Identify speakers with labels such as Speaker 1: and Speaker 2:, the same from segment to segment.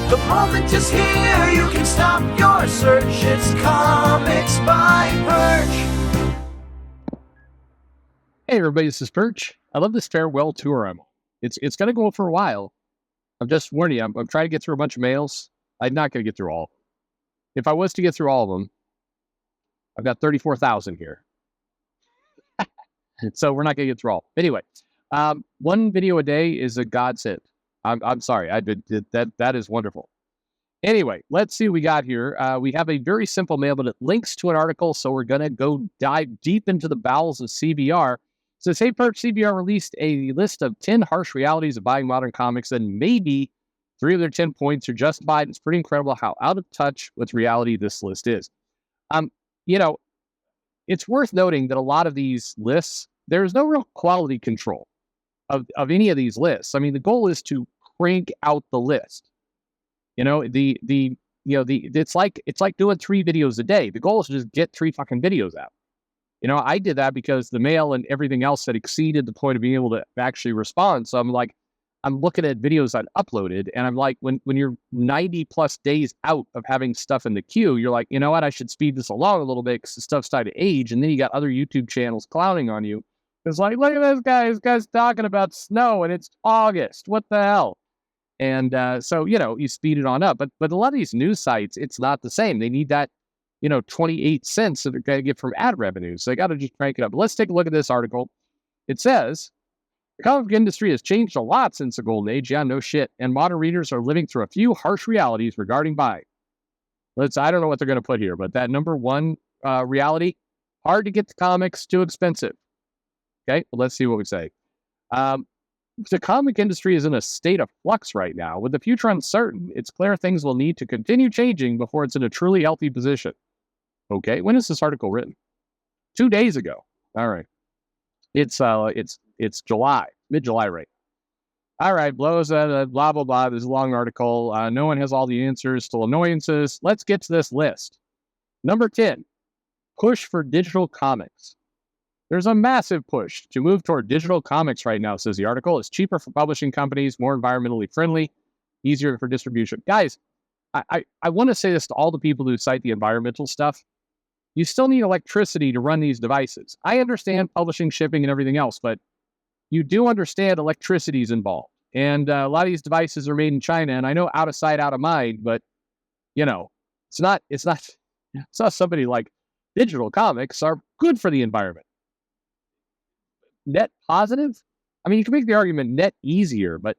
Speaker 1: The moment is here, you can stop your search. It's Comics by Perch.
Speaker 2: Hey everybody, this is Perch. I love this farewell tour I'm on. It's going to go for a while. I'm just warning you, I'm trying to get through a bunch of mails. I'm not going to get through all. If I was to get through all of them, I've got 34,000 here. So we're not going to get through all. Anyway, one video a day is a godsend. I'm sorry. That is wonderful. Anyway, let's see what we got here. We have a very simple mail, but it links to an article, so we're going to go dive deep into the bowels of CBR. It says, hey, Perch, CBR released a list of 10 harsh realities of buying modern comics, and maybe 3 of their 10 points are justified. It's pretty incredible how out of touch with reality this list is. It's worth noting that a lot of these lists, there's no real quality control of any of these lists. I mean, the goal is to crank out the list. It's like doing 3 videos a day. The goal is to just get 3 fucking videos out. I did that because the mail and everything else had exceeded the point of being able to actually respond. So I'm looking at videos I'd uploaded, and I'm like, when you're 90 plus days out of having stuff in the queue, you're like, you know what, I should speed this along a little bit because the stuff's starting to age. And then you got other YouTube channels clowning on you. It's like, look at this guy. This guy's talking about snow and it's August. What the hell? And so you speed it on up. But a lot of these news sites, it's not the same. They need that 28 cents that they're going to get from ad revenue. So they got to just crank it up. But let's take a look at this article. It says, the comic industry has changed a lot since the golden age. Yeah, no shit. And modern readers are living through a few harsh realities regarding buying. I don't know what they're going to put here, but that number one reality, hard to get the comics, too expensive. Okay, well, let's see what we say. The comic industry is in a state of flux right now. With the future uncertain, it's clear things will need to continue changing before it's in a truly healthy position. Okay, when is this article written? 2 days ago. All right. It's July, mid-July, right? All right, blah, blah, blah. There's a long article. No one has all the answers to annoyances. Let's get to this list. Number 10, push for digital comics. There's a massive push to move toward digital comics right now, says the article. It's cheaper for publishing companies, more environmentally friendly, easier for distribution. Guys, I want to say this to all the people who cite the environmental stuff. You still need electricity to run these devices. I understand publishing, shipping, and everything else, but you do understand electricity is involved. And a lot of these devices are made in China, and I know out of sight, out of mind, but, it's not somebody like digital comics are good for the environment. Net positive? I mean, you can make the argument net easier, but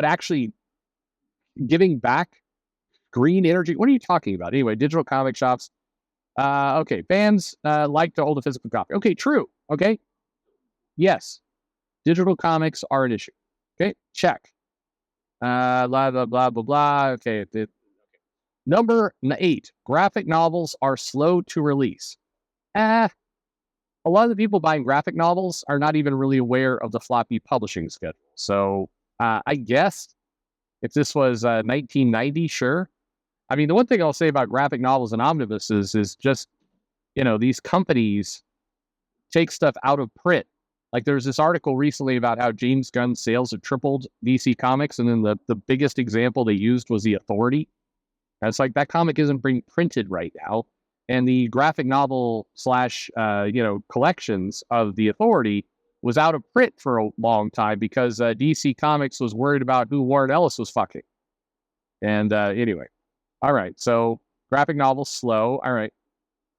Speaker 2: actually giving back green energy. What are you talking about? Anyway, digital comic shops. Okay, fans like to hold a physical copy. Okay, true. Okay, yes, digital comics are an issue. Okay, check. Blah blah blah blah blah. Okay. Number 8, graphic novels are slow to release. A lot of the people buying graphic novels are not even really aware of the floppy publishing schedule. So I guess if this was 1990, sure. I mean, the one thing I'll say about graphic novels and omnibuses is just, these companies take stuff out of print. Like there's this article recently about how James Gunn's sales have tripled DC Comics. And then the biggest example they used was The Authority. And it's like that comic isn't being printed right now. And the graphic novel / collections of The Authority was out of print for a long time because DC Comics was worried about who Warren Ellis was fucking. And anyway. All right. So graphic novels slow. All right.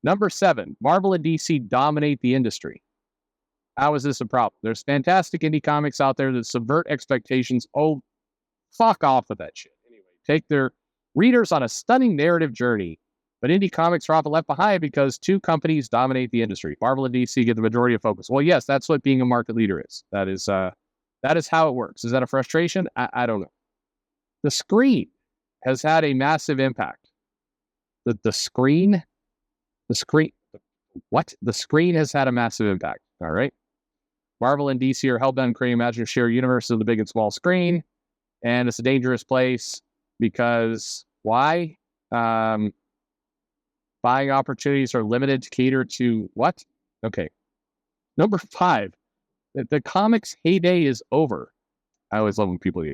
Speaker 2: Number 7, Marvel and DC dominate the industry. How is this a problem? There's fantastic indie comics out there that subvert expectations. Oh, fuck off with that shit. Anyway, take their readers on a stunning narrative journey. But indie comics are often left behind because 2 companies dominate the industry. Marvel and DC get the majority of focus. Well, yes, that's what being a market leader is. That is how it works. Is that a frustration? I don't know. The screen has had a massive impact. The screen has had a massive impact. All right. Marvel and DC are hellbent creating imaginary shared universes of the big and small screen, and it's a dangerous place because why? Buying opportunities are limited to cater to what? Okay. Number 5, the comics heyday is over. I always love when people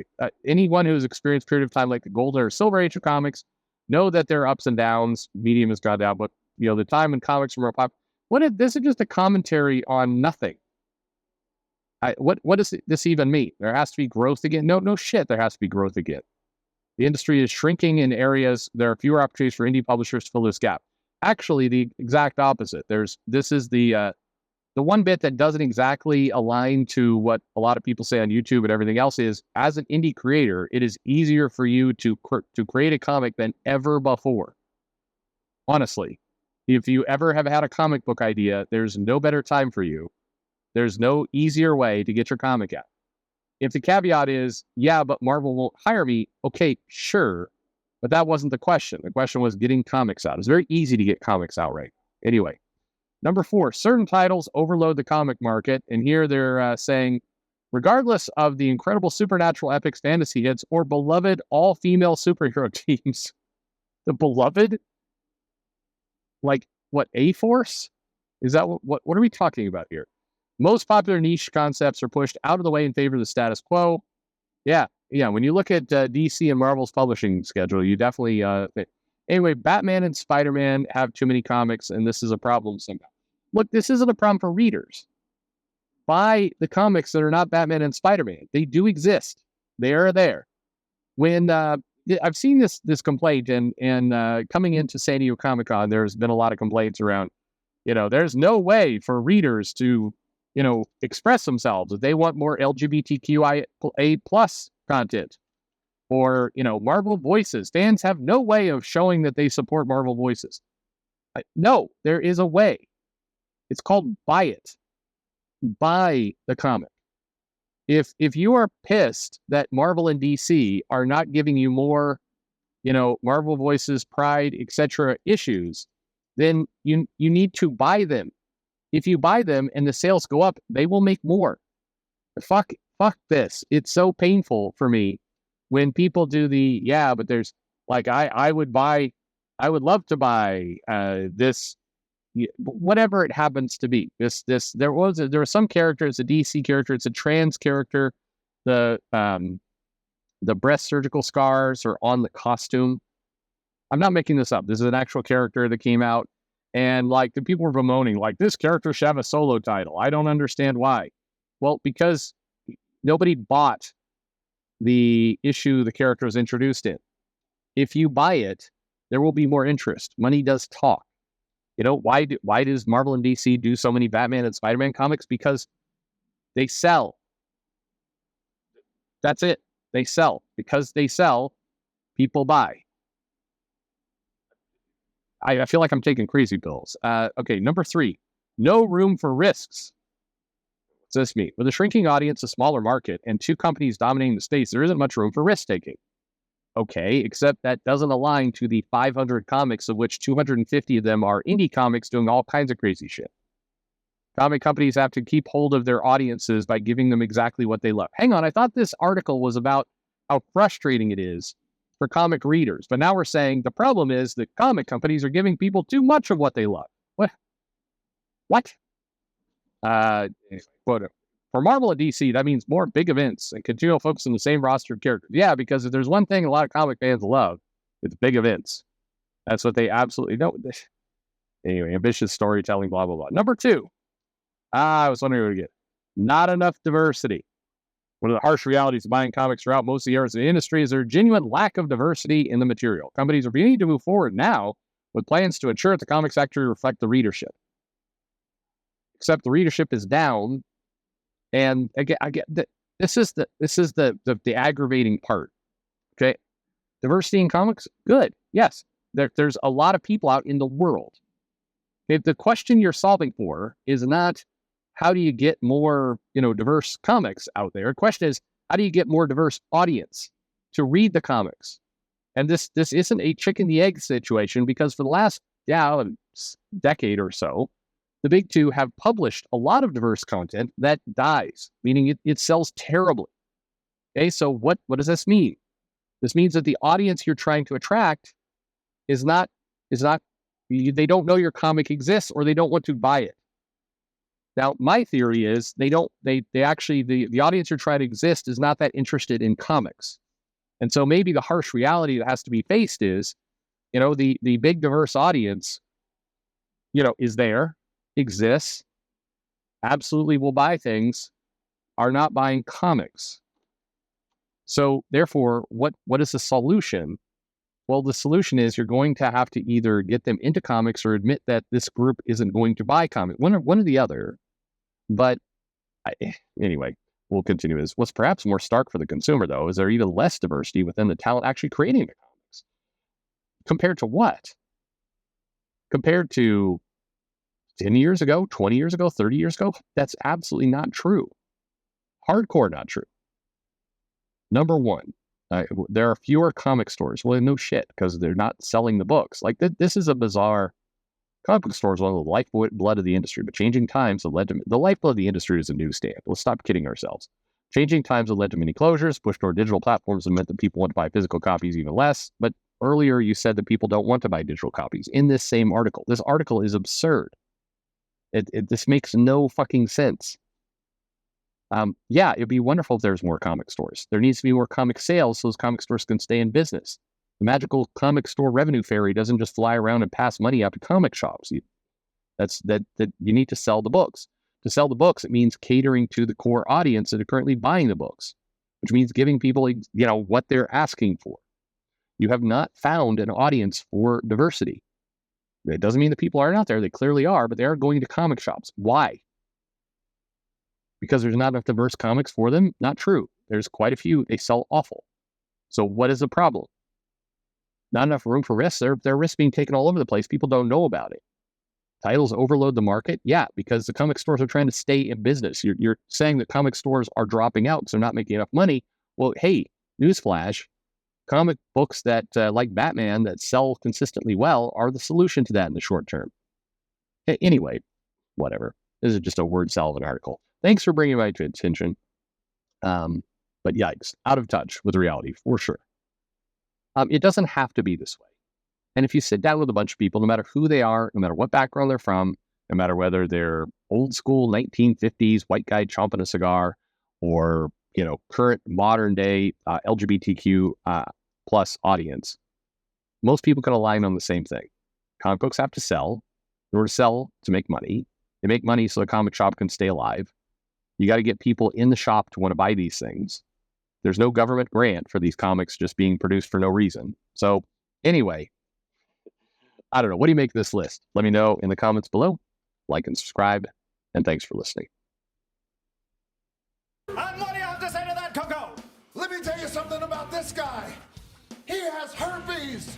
Speaker 2: anyone who's experienced a period of time like the golden or silver age of comics know that there are ups and downs. Medium has gone down, but the time when comics were more popular. This is just a commentary on nothing. What does this even mean? There has to be growth again. No shit. There has to be growth again. The industry is shrinking in areas. There are fewer opportunities for indie publishers to fill this gap. Actually, the exact opposite. This is the one bit that doesn't exactly align to what a lot of people say on YouTube and everything else is, as an indie creator, it is easier for you to create a comic than ever before. Honestly, if you ever have had a comic book idea, there's no better time for you. There's no easier way to get your comic out. If the caveat is, yeah, but Marvel won't hire me, okay, sure. But that wasn't the question. The question was getting comics out. It's very easy to get comics out right. Anyway, number 4, certain titles overload the comic market. And here they're saying, regardless of the incredible supernatural epics fantasy hits or beloved all-female superhero teams, the beloved? Like, what, A-Force? Is that what are we talking about here? Most popular niche concepts are pushed out of the way in favor of the status quo. Yeah. When you look at DC and Marvel's publishing schedule, you definitely... Anyway, Batman and Spider-Man have too many comics, and this is a problem somehow. Look, this isn't a problem for readers. Buy the comics that are not Batman and Spider-Man. They do exist. They are there. When I've seen this complaint, and coming into San Diego Comic-Con, there's been a lot of complaints around, there's no way for readers to express themselves. If they want more LGBTQIA+ content, or, Marvel Voices. Fans have no way of showing that they support Marvel Voices. No, there is a way. It's called buy it. Buy the comic. If you are pissed that Marvel and DC are not giving you more, Marvel Voices, Pride, etc. issues, then you need to buy them. If you buy them and the sales go up, they will make more. Fuck this. It's so painful for me when people do but there's like, I would love to buy this, whatever it happens to be. There were some characters, a DC character, it's a trans character. The breast surgical scars are on the costume. I'm not making this up. This is an actual character that came out. And like the people were bemoaning, like, this character should have a solo title. I don't understand why. Well, because nobody bought the issue the character was introduced in. If you buy it, there will be more interest. Money does talk. Why does Marvel and DC do so many Batman and Spider-Man comics? Because they sell. That's it. They sell. Because they sell, people buy. I feel like I'm taking crazy pills. Okay, number 3, no room for risks. What's this mean? With a shrinking audience, a smaller market, and 2 companies dominating the space, there isn't much room for risk-taking. Okay, except that doesn't align to the 500 comics, of which 250 of them are indie comics doing all kinds of crazy shit. Comic companies have to keep hold of their audiences by giving them exactly what they love. Hang on, I thought this article was about how frustrating it is for comic readers. But now we're saying the problem is that comic companies are giving people too much of what they love. What? Quote, for Marvel and DC, that means more big events and continual focus on the same roster of characters. Yeah, because if there's one thing a lot of comic fans love, it's big events. That's what they absolutely know. Anyway, ambitious storytelling, blah, blah, blah. Number 2, I was wondering what to get. Not enough diversity. One of the harsh realities of buying comics throughout most of the areas of the industry is their genuine lack of diversity in the material. Companies are beginning to move forward now with plans to ensure that the comics factory reflect the readership. Except the readership is down, and again, I get that this is the aggravating part. Okay, diversity in comics, good, yes. There's a lot of people out in the world. If the question you're solving for is not how do you get more, diverse comics out there? The question is, how do you get more diverse audience to read the comics? And this isn't a chicken the egg situation, because for the last decade or so, the big 2 have published a lot of diverse content that dies, meaning it sells terribly. Okay, so what does this mean? This means that the audience you're trying to attract is not they don't know your comic exists, or they don't want to buy it. Now, my theory is they actually, the audience you're trying to exist is not that interested in comics. And so maybe the harsh reality that has to be faced is, the big diverse audience, is there, exists, absolutely will buy things, are not buying comics. So therefore, what is the solution? Well, the solution is you're going to have to either get them into comics or admit that this group isn't going to buy comics, one or the other. But anyway, we'll continue this. What's perhaps more stark for the consumer, though, is there even less diversity within the talent actually creating the comics. Compared to what? Compared to 10 years ago, 20 years ago, 30 years ago? That's absolutely not true. Hardcore not true. Number one, there are fewer comic stores. Well, no shit, because they're not selling the books. Like, this is a bizarre... Comic book stores are one of the lifeblood of the industry, but changing times have led to... The lifeblood of the industry is a newsstand. Let's stop kidding ourselves. Changing times have led to many closures. Push toward digital platforms have meant that people want to buy physical copies even less. But earlier you said that people don't want to buy digital copies. In this same article, this article is absurd. This makes no fucking sense. Yeah, it'd be wonderful if there's more comic stores. There needs to be more comic sales so those comic stores can stay in business. The magical comic store revenue fairy doesn't just fly around and pass money out to comic shops. You need to sell the books. To sell the books, it means catering to the core audience that are currently buying the books, which means giving people, what they're asking for. You have not found an audience for diversity. It doesn't mean that people aren't out there. They clearly are, but they are going to comic shops. Why? Because there's not enough diverse comics for them? Not true. There's quite a few. They sell awful. So what is the problem? Not enough room for risks. There are risks being taken all over the place. People don't know about it. Titles overload the market? Yeah, because the comic stores are trying to stay in business. You're saying that comic stores are dropping out because they're not making enough money. Well, hey, newsflash, comic books that, like Batman, that sell consistently well are the solution to that in the short term. Anyway, whatever. This is just a word salad article. Thanks for bringing my attention. But yikes, out of touch with reality for sure. It doesn't have to be this way. And if you sit down with a bunch of people, no matter who they are, no matter what background they're from, no matter whether they're old school 1950s white guy chomping a cigar or, current modern day LGBTQ plus audience, most people can align on the same thing. Comic books have to sell. In order to sell, to make money. They make money so the comic shop can stay alive. You got to get people in the shop to want to buy these things. There's no government grant for these comics just being produced for no reason. So anyway, I don't know. What do you make of this list? Let me know in the comments below. Like and subscribe, and thanks for listening.
Speaker 1: And what do you have to say to that, Coco? Let me tell you something about this guy. He has herpes.